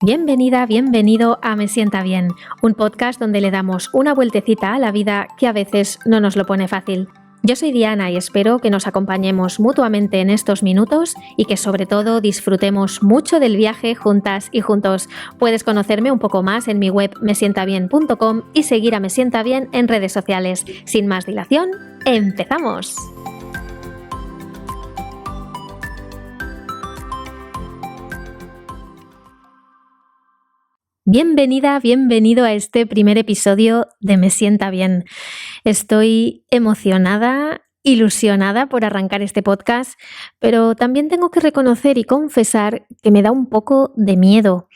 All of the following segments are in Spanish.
Bienvenida, bienvenido a Me Sienta Bien, un podcast donde le damos una vueltecita a la vida que a veces no nos lo pone fácil. Yo soy Diana y espero que nos acompañemos mutuamente en estos minutos y que sobre todo disfrutemos mucho del viaje juntas y juntos. Puedes conocerme un poco más en mi web mesientabien.com y seguir a Me Sienta Bien en redes sociales. Sin más dilación, ¡empezamos! Bienvenida, bienvenido a este primer episodio de Me Sienta Bien. Estoy emocionada, ilusionada por arrancar este podcast, pero también tengo que reconocer y confesar que me da un poco de miedo.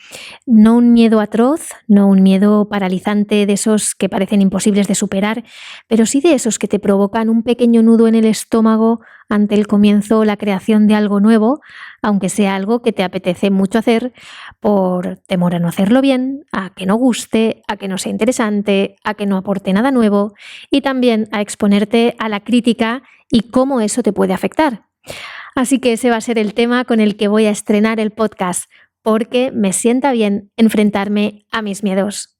No un miedo atroz, no un miedo paralizante de esos que parecen imposibles de superar, pero sí de esos que te provocan un pequeño nudo en el estómago ante el comienzo o la creación de algo nuevo, aunque sea algo que te apetece mucho hacer por temor a no hacerlo bien, a que no guste, a que no sea interesante, a que no aporte nada nuevo y también a exponerte a la crítica y cómo eso te puede afectar. Así que ese va a ser el tema con el que voy a estrenar el podcast, porque me sienta bien enfrentarme a mis miedos.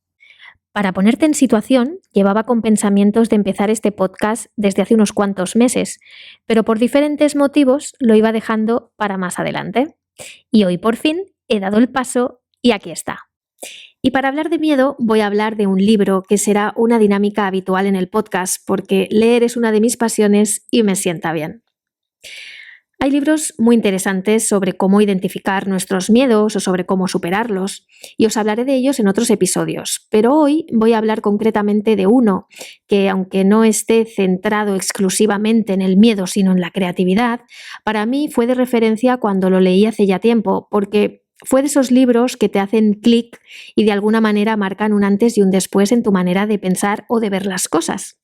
Para ponerte en situación, llevaba con pensamientos de empezar este podcast desde hace unos cuantos meses, pero por diferentes motivos lo iba dejando para más adelante. Y hoy por fin he dado el paso y aquí está. Y para hablar de miedo voy a hablar de un libro que será una dinámica habitual en el podcast, porque leer es una de mis pasiones y me sienta bien. Hay libros muy interesantes sobre cómo identificar nuestros miedos o sobre cómo superarlos, y os hablaré de ellos en otros episodios, pero hoy voy a hablar concretamente de uno que, aunque no esté centrado exclusivamente en el miedo, sino en la creatividad, para mí fue de referencia cuando lo leí hace ya tiempo, porque fue de esos libros que te hacen clic y de alguna manera marcan un antes y un después en tu manera de pensar o de ver las cosas.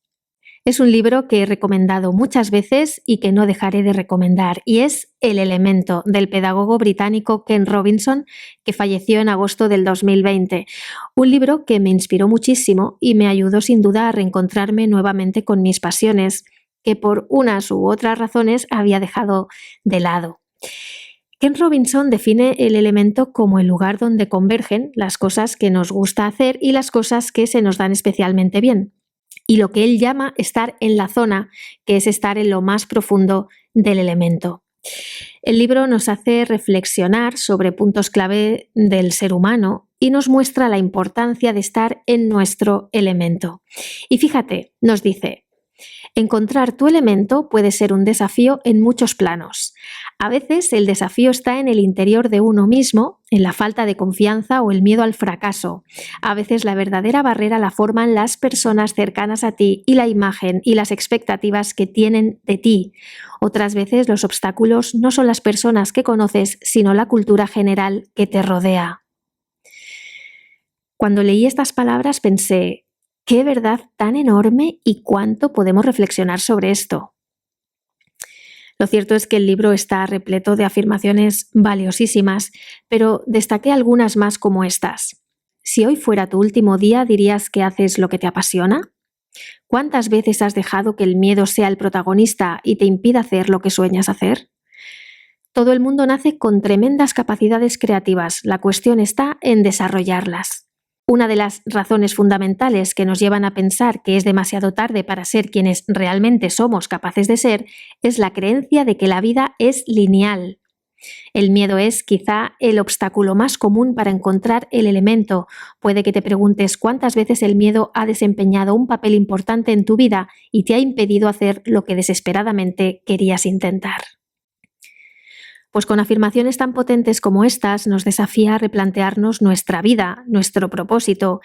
Es un libro que he recomendado muchas veces y que no dejaré de recomendar, y es El Elemento, del pedagogo británico Ken Robinson, que falleció en agosto del 2020. Un libro que me inspiró muchísimo y me ayudó sin duda a reencontrarme nuevamente con mis pasiones, que por unas u otras razones había dejado de lado. Ken Robinson define el elemento como el lugar donde convergen las cosas que nos gusta hacer y las cosas que se nos dan especialmente bien, y lo que él llama estar en la zona, que es estar en lo más profundo del elemento. El libro nos hace reflexionar sobre puntos clave del ser humano y nos muestra la importancia de estar en nuestro elemento. Y fíjate, nos dice: encontrar tu elemento puede ser un desafío en muchos planos. A veces el desafío está en el interior de uno mismo, en la falta de confianza o el miedo al fracaso. A veces la verdadera barrera la forman las personas cercanas a ti y la imagen y las expectativas que tienen de ti. Otras veces los obstáculos no son las personas que conoces, sino la cultura general que te rodea. Cuando leí estas palabras pensé: ¡qué verdad tan enorme y cuánto podemos reflexionar sobre esto! Lo cierto es que el libro está repleto de afirmaciones valiosísimas, pero destaqué algunas más como estas. Si hoy fuera tu último día, ¿dirías que haces lo que te apasiona? ¿Cuántas veces has dejado que el miedo sea el protagonista y te impida hacer lo que sueñas hacer? Todo el mundo nace con tremendas capacidades creativas, la cuestión está en desarrollarlas. Una de las razones fundamentales que nos llevan a pensar que es demasiado tarde para ser quienes realmente somos capaces de ser es la creencia de que la vida es lineal. El miedo es quizá el obstáculo más común para encontrar el elemento. Puede que te preguntes cuántas veces el miedo ha desempeñado un papel importante en tu vida y te ha impedido hacer lo que desesperadamente querías intentar. Pues con afirmaciones tan potentes como estas nos desafía a replantearnos nuestra vida, nuestro propósito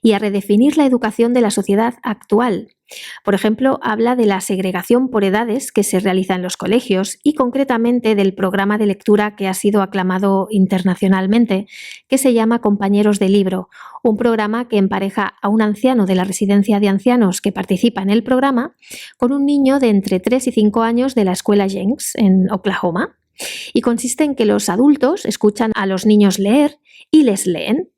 y a redefinir la educación de la sociedad actual. Por ejemplo, habla de la segregación por edades que se realiza en los colegios y concretamente del programa de lectura que ha sido aclamado internacionalmente, que se llama Compañeros de Libro, un programa que empareja a un anciano de la residencia de ancianos que participa en el programa con un niño de entre 3 y 5 años de la escuela Jenks en Oklahoma. Y consiste en que los adultos escuchan a los niños leer y les leen.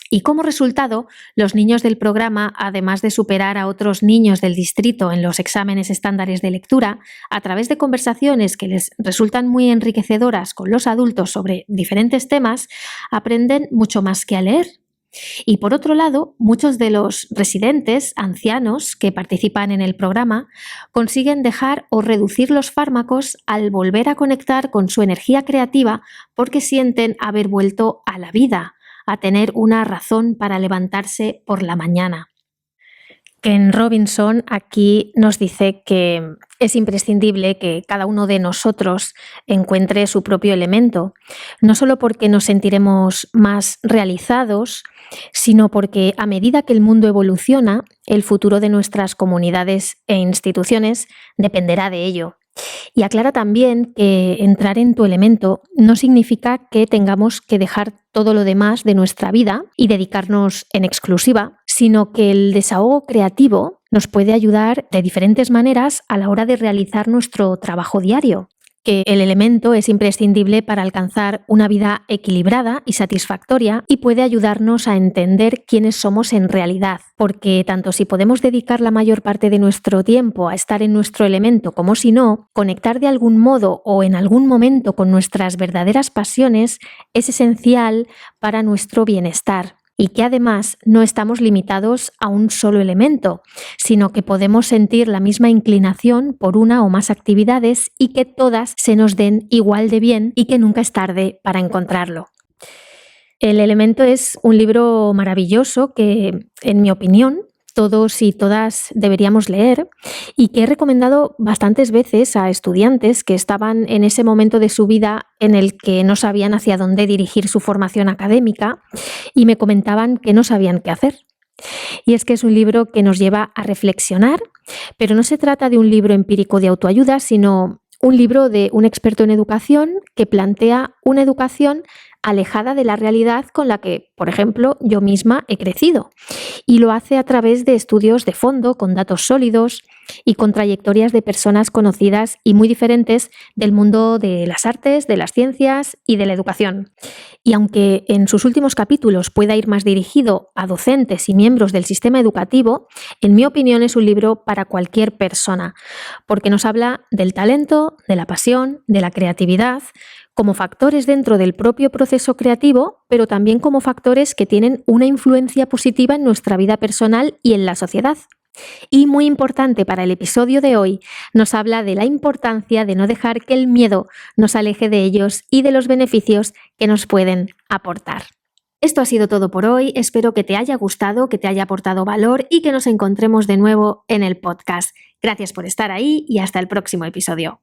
Y como resultado, los niños del programa, además de superar a otros niños del distrito en los exámenes estándares de lectura, a través de conversaciones que les resultan muy enriquecedoras con los adultos sobre diferentes temas, aprenden mucho más que a leer. Y por otro lado, muchos de los residentes ancianos que participan en el programa consiguen dejar o reducir los fármacos al volver a conectar con su energía creativa porque sienten haber vuelto a la vida, a tener una razón para levantarse por la mañana. Ken Robinson aquí nos dice que es imprescindible que cada uno de nosotros encuentre su propio elemento, no solo porque nos sentiremos más realizados, sino porque a medida que el mundo evoluciona, el futuro de nuestras comunidades e instituciones dependerá de ello. Y aclara también que entrar en tu elemento no significa que tengamos que dejar todo lo demás de nuestra vida y dedicarnos en exclusiva, sino que el desahogo creativo nos puede ayudar de diferentes maneras a la hora de realizar nuestro trabajo diario. Que el elemento es imprescindible para alcanzar una vida equilibrada y satisfactoria y puede ayudarnos a entender quiénes somos en realidad, porque tanto si podemos dedicar la mayor parte de nuestro tiempo a estar en nuestro elemento como si no, conectar de algún modo o en algún momento con nuestras verdaderas pasiones es esencial para nuestro bienestar. Y que además no estamos limitados a un solo elemento, sino que podemos sentir la misma inclinación por una o más actividades y que todas se nos den igual de bien y que nunca es tarde para encontrarlo. El Elemento es un libro maravilloso que, en mi opinión, todos y todas deberíamos leer y que he recomendado bastantes veces a estudiantes que estaban en ese momento de su vida en el que no sabían hacia dónde dirigir su formación académica y me comentaban que no sabían qué hacer. Y es que es un libro que nos lleva a reflexionar, pero no se trata de un libro empírico de autoayuda, sino un libro de un experto en educación que plantea una educación alejada de la realidad con la que, por ejemplo, yo misma he crecido. Y lo hace a través de estudios de fondo, con datos sólidos y con trayectorias de personas conocidas y muy diferentes del mundo de las artes, de las ciencias y de la educación. Y aunque en sus últimos capítulos pueda ir más dirigido a docentes y miembros del sistema educativo, en mi opinión es un libro para cualquier persona, porque nos habla del talento, de la pasión, de la creatividad, como factores dentro del propio proceso creativo, pero también como factores que tienen una influencia positiva en nuestra vida personal y en la sociedad. Y muy importante para el episodio de hoy, nos habla de la importancia de no dejar que el miedo nos aleje de ellos y de los beneficios que nos pueden aportar. Esto ha sido todo por hoy, espero que te haya gustado, que te haya aportado valor y que nos encontremos de nuevo en el podcast. Gracias por estar ahí y hasta el próximo episodio.